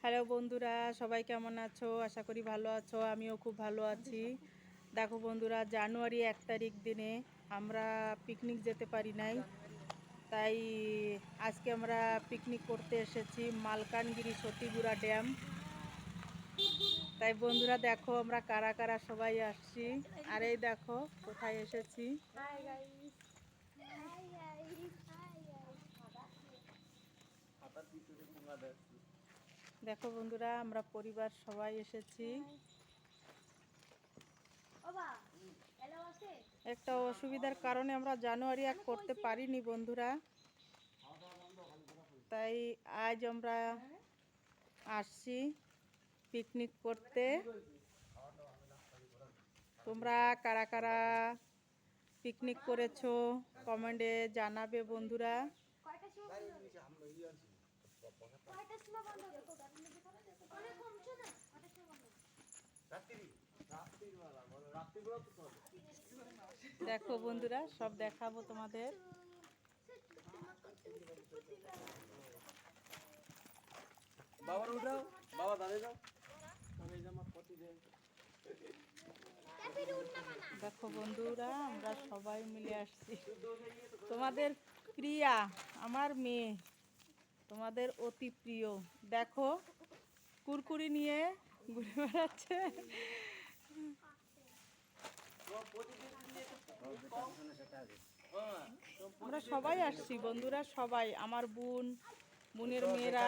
Hello বন্ধুরা, সবাই কেমন আছো? আশা করি ভালো আছো। আমিও খুব ভালো আছি। দেখো বন্ধুরা, জানুয়ারি 1 তারিখ দিনে আমরা পিকনিক যেতে পারি নাই, তাই আজকে আমরা পিকনিক করতে এসেছি মালকানগিরি সতীগুড়া ড্যাম। তাই বন্ধুরা দেখো আমরা কারা কারা সবাই আসছি। আর এই দেখো কোথায় এসেছি। দেখো বন্ধুরা, আমরা পরিবার সবাই এসেছি। একটা অসুবিধার কারণে আমরা জানুয়ারি 1 করতে পারিনি বন্ধুরা, তাই আজ আমরা আসছি পিকনিক করতে। তোমরা কারা কারা পিকনিক করেছো কমেন্টে জানাবে বন্ধুরা। দেখো বন্ধুরা, সব দেখাবো তোমাদের। বাবার উঠাও, বাবা দাঁড়িয়ে যাও। দেখো বন্ধুরা, আমরা সবাই মিলে আসছি। তোমাদের প্রিয়া আমার মেয়ে, তোমাদের অতি প্রিয়। দেখো কুরকুরি নিয়ে ঘুরে বেড়াচ্ছে। আমরা সবাই আসছি বন্ধুরা, সবাই, আমার বোনের মেয়েরা,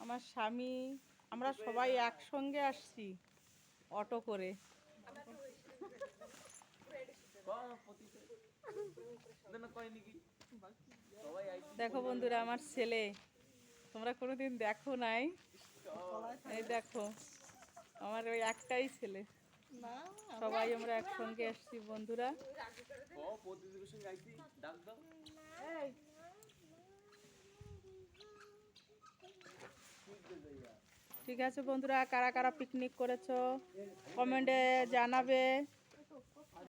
আমার স্বামী, আমরা সবাই একসঙ্গে আসছি অটো করে। দেখো বন্ধুরা, আমার ছেলে, তোমরা কোনোদিন দেখো নাই, এই দেখো আমার ওই একটাই ছেলে। সবাই আমরা একসঙ্গে আসছি বন্ধুরা। ঠিক আছে বন্ধুরা, কারা কারা পিকনিক করেছো কমেন্টে জানাবে।